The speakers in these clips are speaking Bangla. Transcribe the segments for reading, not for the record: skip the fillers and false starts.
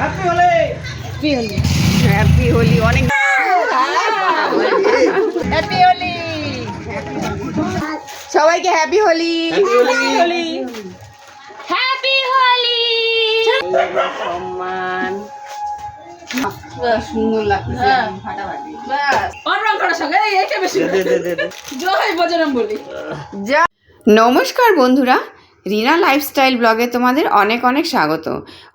হ্যাপি হোলি। হ্যাপি হোলি। অনেক হ্যাপি হোলি। সবাইকে হ্যাপি হোলি। হোলি। হ্যাপি হোলি। সম্মান সুন্দর লাগছে। ফাটাফাটি জয় বজরংবলী। নমস্কার বন্ধুরা, রিনা লাইফস্টাইল ব্লগে তোমাদের অনেক অনেক স্বাগত।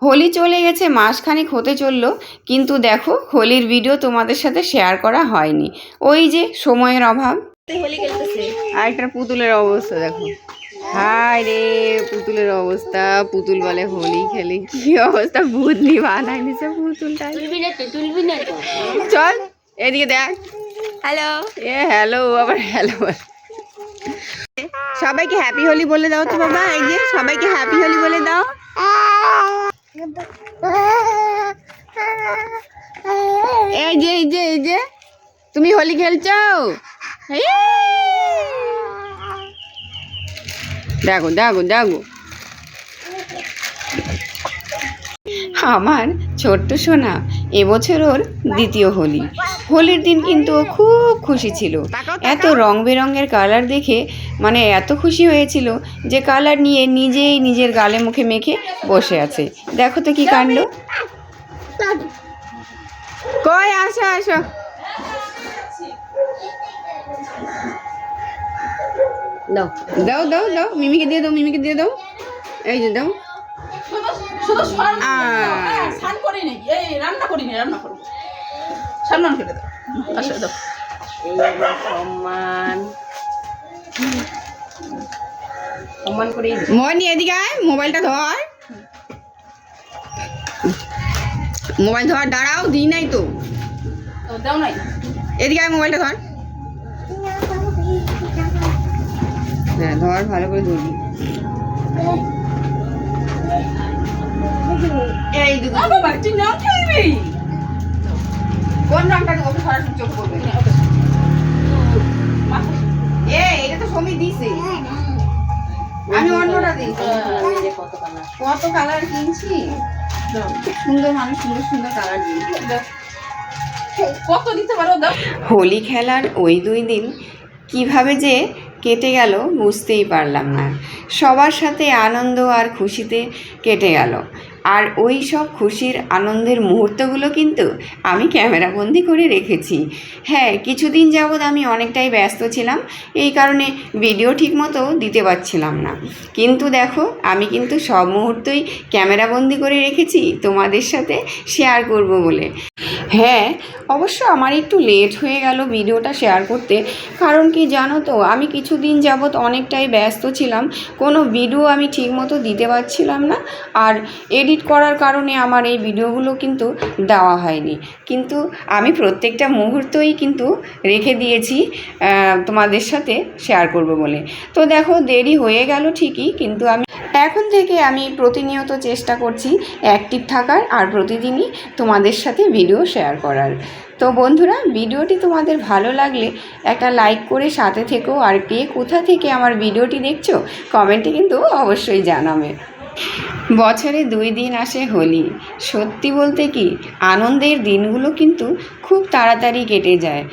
হোলি চলে গেছে, মাসখানেক হতে চললো, কিন্তু দেখো হোলির ভিডিও তোমাদের সাথে শেয়ার করা হয়নি। ওই যে সময়ের অভাব। হোলি খেলতেছে। আরেকটার পুতুলের অবস্থা দেখো। হায় রে পুতুলের অবস্থা, পুতুল বলে হোলি খেলে কি অবস্থা, ভূতনি বানাই দিছে পুতুলটা। তুলবি না তো। চল এদিকে দেখ। হ্যালো। হ্যালো আবার হ্যালো। সবাইকে হ্যাপি হোলি বলে দাও তো বাবা। এই যে সবাইকে হ্যাপি হোলি বলে দাও। এই যে তুমি হোলি খেলছো। দেখো দেখো দেখো আমার ছোট্ট সোনা এবছর ওর দ্বিতীয় হোলি। হোলির দিন কিন্তু ও খুব খুশি ছিল। এত রং বেরঙের কালার দেখে মানে এত খুশি হয়েছিল যে কালার নিয়ে নিজেই নিজের গালে মুখে মেখে বসে আছে। দেখো তো কি কাণ্ড। কই আসো আসো। দাও দাও দাও দাও মিমিকে দিয়ে দাও, মিমিকে দিয়ে দাও। এই যে দাও। শুধু স্নান করি নাকি, এই রান্না করি না, রান্না করবো। সামনে ফেলে দাও। আচ্ছা দাও। সম্মান সম্মান করে মনি এদিকে আয়, মোবাইলটা ধর। মোবাইল ধর, দাঁড়াও দিই নাই তো। দাও নাই। এদিকে আয়, মোবাইলটা ধর। হ্যাঁ ধর, ভালো করে ধরবি। এই দুটো বাবা তুই নাও খেলবি। কোন রংটা দেবো সরাসরি চোখ পড়বে। এটা তো সমী দিছে, আমি অন্যটা দিই। কত কালার কিনছি, সুন্দর মানুষ সুন্দর সুন্দর কালার দিয়েছি। কত দিতে পারো দাও। হোলি খেলার ওই 2 দিন কিভাবে যে কেটে গেল বুঝতেই পারলাম না। সবার সাথে আনন্দ আর খুশিতে কেটে গেল। আর ওই সব খুশির আনন্দের মুহূর্তগুলো কিন্তু আমি ক্যামেরাবন্দি করে রেখেছি। হ্যাঁ, কিছুদিন যাবৎ আমি অনেকটাই ব্যস্ত ছিলাম, এই কারণে ভিডিও ঠিকমতো দিতে পারছিলাম না। কিন্তু দেখো আমি কিন্তু সব মুহূর্তই ক্যামেরাবন্দি করে রেখেছি তোমাদের সাথে শেয়ার করব বলে। হ্যাঁ, অবশ্য আমার একটু লেট হয়ে গেল ভিডিওটা শেয়ার করতে। কারণ কি জানো তো, আমি কিছুদিন যাবৎ অনেকটাই ব্যস্ত ছিলাম, কোনো ভিডিও আমি ঠিকমতো দিতে পারছিলাম না। আর এডিট করার কারণে আমার এই ভিডিওগুলো কিন্তু দেওয়া হয়নি। কিন্তু আমি প্রত্যেকটা মুহূর্তই কিন্তু রেখে দিয়েছি তোমাদের সাথে শেয়ার করব বলে। তো দেখো দেরি হয়ে গেল ঠিকই, কিন্তু আমি এখন থেকে আমি প্রতিনিয়ত চেষ্টা করছি অ্যাক্টিভ থাকার আর প্রতিদিনই তোমাদের সাথে ভিডিও শেয়ার করার। তো বন্ধুরা, ভিডিওটি তোমাদের ভালো লাগলে একটা লাইক করে সাথে থেকো। আর কে কোথা থেকে আমার ভিডিওটি দেখছো কমেন্টে কিন্তু অবশ্যই জানাবে। বছরে 2 দিন আসে হোলি। সত্যি বলতে কি আনন্দের দিনগুলো কিন্তু খুব তাড়াতাড়ি কেটে যায়।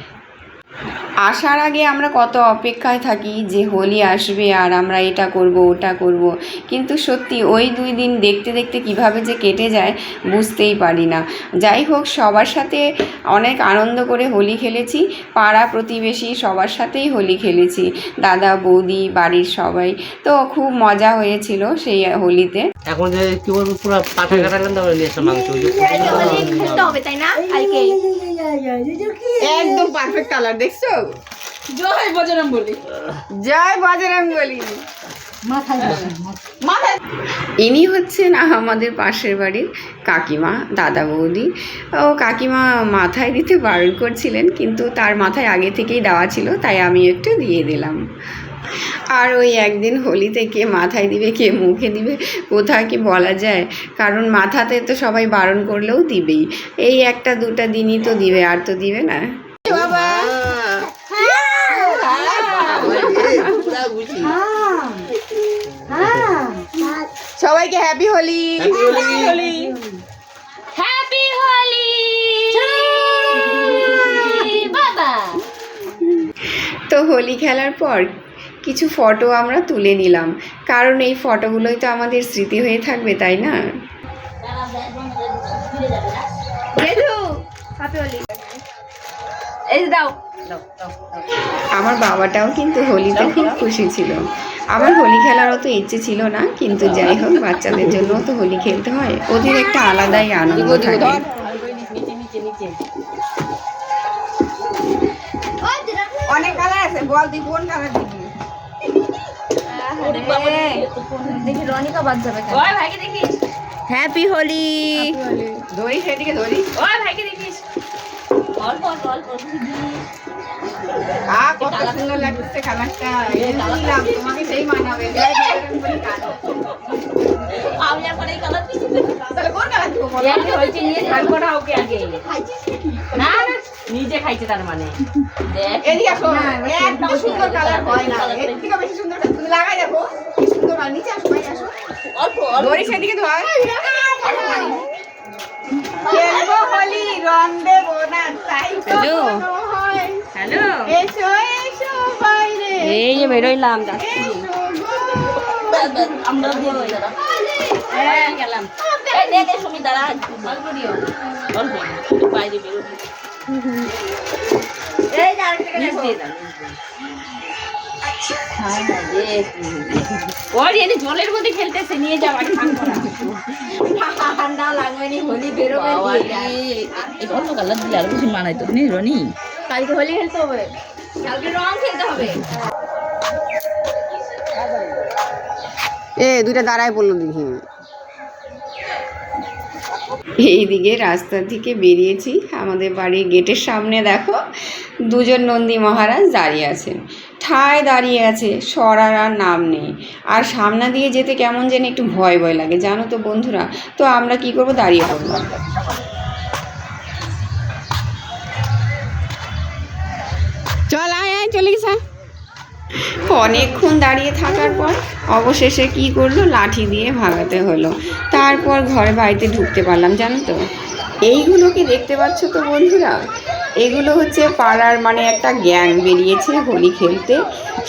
আসার আগে আমরা কত অপেক্ষায় থাকি যে হোলি আসবে আর আমরা এটা করব ওটা করব, কিন্তু সত্যি ওই 2 দিন দেখতে দেখতে কিভাবে যে কেটে যায় বুঝতেই পারি না। যাই হোক, সবার সাথে অনেক আনন্দ করে হোলি খেলেছি। পাড়া প্রতিবেশী সবার সাথেই হোলি খেলেছি, দাদা বৌদি বাড়ির সবাই। তো খুব মজা হয়েছিল সেই হোলিতে। এখন যে কি বলবো, পুরো পাঠা কাটালেন তারপরে নিয়ে এসে মাংস খেলতে হবে তাই না কালকে। একদম পারফেক্ট কালার, দেখছো? জয় বজরংবলী। জয় বজরংবলী। মাথায় ইনি হচ্ছেন আমাদের পাশের বাড়ির কাকিমা, দাদা বৌদি। ও কাকিমা মাথায় দিতে বারণ করছিলেন, কিন্তু তার মাথায় আগে থেকেই দেওয়া ছিল, তাই আমি একটু দিয়ে দিলাম। আর ওই একদিন হোলিতে কে মাথায় দিবে কে মুখে দিবে কোথায় কি বলা যায়, কারণ মাথাতে তো সবাই বারণ করলেও দিবেই। এই 1-2টা দিনই তো দিবে, আর তো দিবে না। বাবা সবাইকে হ্যাপি হোলি। হোলি। তো হোলি খেলার পর কিছু ফটো আমরা তুলে নিলাম, কারণ এই ফটোগুলোই তো আমাদের স্মৃতি হয়ে থাকবে, তাই না? আমার বাবাটাও কিন্তু হোলিতে খুব খুশি ছিল। আমার হোলি খেলার অত ইচ্ছে ছিল না, কিন্তু যাই হোক বাচ্চাদের জন্য তো হোলি খেলতে হয়, ওদের একটা আলাদাই আনন্দ থাকে। অনেক কালার আছে, বল তুই কোন কালার দিবি? দেখি রনিকা বাদ যাবে। ওই ভাইকে দেখিস, হ্যাপি হোলি। ধরি সেদিকে ধরি। ওই ভাইকে দেখিস। অল্প অল্প অল্প কত সুন্দর লাগছে কালারটা, তোমাকে সেই মানাবে। আমি এখন এই কালার দিচ্ছি। তাহলে কোন কালার দিব? হয়েছে নিয়ে ধান করা ওকে আগে না না নিজে খাইছে তার মানে দেখ এদিকে আসো, এত সুন্দর কালার হয় না, এর থেকে বেশি সুন্দর তুমি লাগাই দেখো কি সুন্দর। আর নিচে আসো, ভাই আসো, অল্প অল্প ধরি সেদিকে ধর। খেলবো হোলি, রং দেবো না, তাই তো মনে হয়। হ্যালো, এসো এসো বাইরে, এই যে বেরোইলাম যাচ্ছি। এসো গো। আমরা দিয়ে দিই দাদা। হ্যাঁ গেলাম। এই দে দে সুমি দাঁড়া অল্প দিও অল্প বাইরে বেরো। এই যা আরেকটা দিয়ে দাও। হ্যাঁ দেখ ওর এনে জলের মধ্যে খেলতেছে, নিয়ে যাও আগে ঠান্ডা করা। ঠান্ডা লাগবে নি, হোলি বেরোবে। এই অন্য কালার দিলে আর কিছু মানাই তো নেই রনি। কালকে হোলি খেলতে হবে, কালকে রং খেলতে হবে। দুইটা দাঁড়ায় পড়লো দেখি। এইদিকে রাস্তা থেকে বেরিয়েছি, আমাদের বাড়ির গেটের সামনে দেখো দুজন নন্দী মহারাজ দাঁড়িয়ে আছেন, ঠায় দাঁড়িয়ে আছে, সরার আর নাম নেই। আর সামনে দিয়ে যেতে কেমন যেন একটু ভয় ভয় লাগে, জানো তো বন্ধুরা। তো আমরা কি করব, দাঁড়িয়ে পড়লাম। চল আয় আয়, চলে গেছে। অনেকক্ষণ দাঁড়িয়ে থাকার পর অবশেষে কি করলো, লাঠি দিয়ে ভাগাতে হলো। তারপর ঘরে বাড়িতে ঢুকতে পারলাম, জানো তো। এইগুলোকে দেখতে পাচ্ছ তো বন্ধুরা, এগুলো হচ্ছে পাড়ার মানে একটা গ্যাং বেরিয়েছে হোলি খেলতে।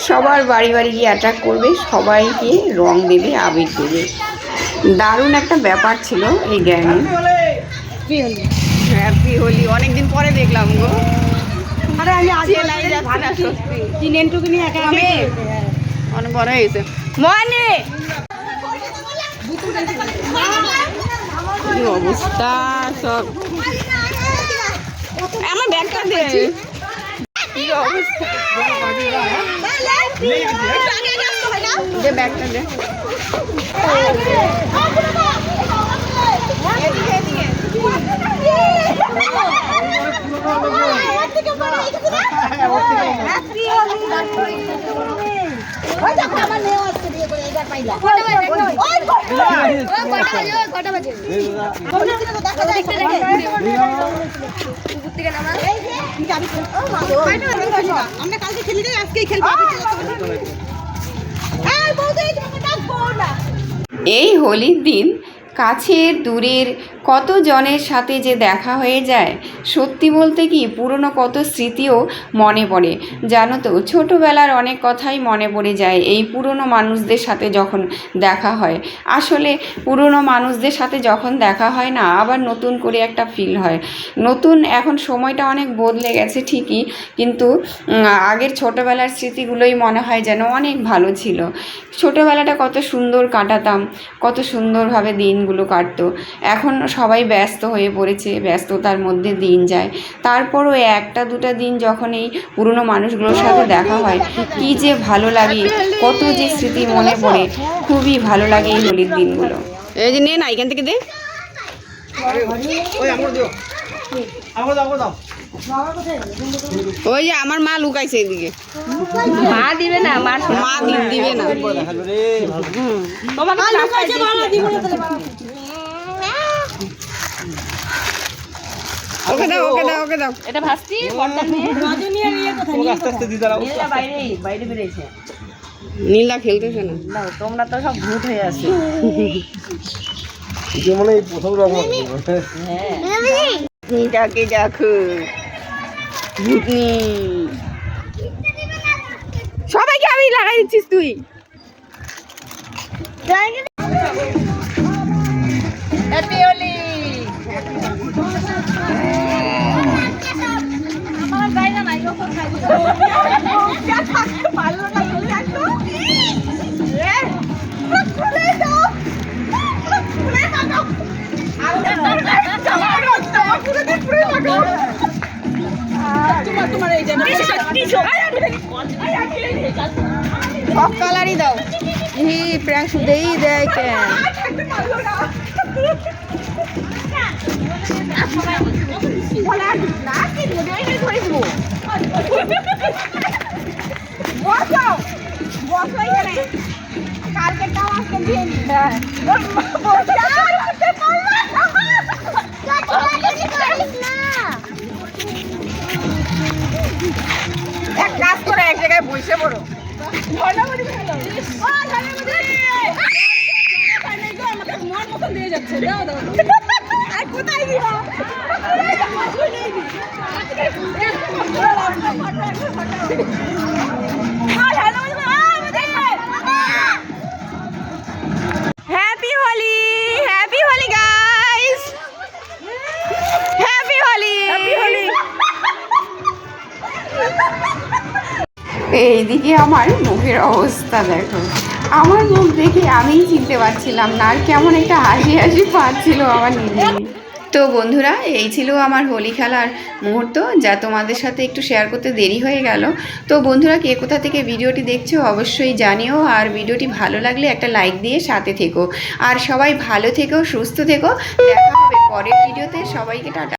সবার বাড়ি বাড়ি গিয়ে অ্যাটাক করবে, সবাইকে রং দেবে, আবির দেবে। দারুণ একটা ব্যাপার ছিল এই গ্যাংয়ে। হ্যাপি হোলি অনেকদিন পরে দেখলাম গো। আরে আমি আজ চিনেনটুকু নিয়ে একা অনেক বড় হয়েছে মনে কি অবস্থা সব। আমার ব্যাগটা দে, কি অবস্থা, দে ব্যাগটা দে। আমরা কালকে খেলি রে, আজকেই খেলবো। এই হোলির দিন কাছের দূরের কত জনের সাথে যে দেখা হয়ে যায়, সত্যি বলতে কি পুরনো কত স্মৃতিও মনে পড়ে, জানো তো। ছোটোবেলার অনেক কথাই মনে পড়ে যায় এই পুরনো মানুষদের সাথে যখন দেখা হয়। আসলে পুরনো মানুষদের সাথে যখন দেখা হয় না, আবার নতুন করে একটা ফিল হয়। নতুন এখন সময়টা অনেক বদলে গেছে ঠিকই, কিন্তু আগের ছোটোবেলার স্মৃতিগুলোই মনে হয় যেন অনেক ভালো ছিল। ছোটোবেলাটা কত সুন্দর কাটাতাম, কত সুন্দরভাবে দিনগুলো কাটতো। এখন সবাই ব্যস্ত হয়ে পড়েছে, ব্যস্ততার মধ্যে দিন যায়। তারপরও একটা দুটা দিন যখন এই পুরনো মানুষগুলোর সাথে দেখা হয়, কি যে ভালো লাগে, কত যে স্মৃতি মনে পড়ে, খুবই ভালো লাগে এই হোলির দিনগুলো। এই যে নে না এখান থেকে দে, ওই যে আমার মা লুকাইছে এদিকে। মা দিবে না, মা দিবে না। ওকে দাও, ওকে দাও, ওকে দাও। এটা ভাসতি পর্দা নিয়ে রজনী আর ইয়ে কোথায় নিয়ে আস্তে আস্তে দিদারা নীলা বাইরে বেরিয়েছে। নীলা খেলতেছে না, না তোমরা তো সব ভূত হয়ে আছো। যে মনে এই প্রথম রং মাখবো। হ্যাঁ এটাকে দেখো ভূতনি। সবাইকে আমি লাগাই দিচ্ছিস তুই। হ্যাপি হোলি। আমার বাইরে নাই ওকে খাই দিও তোমার এই যেন সব কালারই দাও। হি প্র্যাঙ্ক শুধুই দেয় কেন? এক কাজ করে এক জায়গায় বসে পড়ো। মন মতন দিয়ে যাচ্ছে। দাও দাও আর কোথায় দিবা? Happy Holi, happy Holi guys, happy Holi, happy Holi. এইদিকে আমার মুখের অবস্থা দেখো, আমার মুখ দেখে আমিই চিনতে পারছিলাম না, আর কেমন একটা হাসি হাসি পাচ্ছিল আমার নিজে। তো বন্ধুরা, এই ছিল আমার হোলি খেলার মুহূর্ত, যা তোমাদের সাথে একটু শেয়ার করতে দেরি হয়ে গেল। তো বন্ধুরা, কে কোথা থেকে ভিডিওটি দেখছো অবশ্যই জানিও, আর ভিডিওটি ভালো লাগলে একটা লাইক দিয়ে সাথে থেকো, আর সবাই ভালো থেকো, সুস্থ থেকো। দেখা হবে পরের ভিডিওতে। সবাইকে টাটা।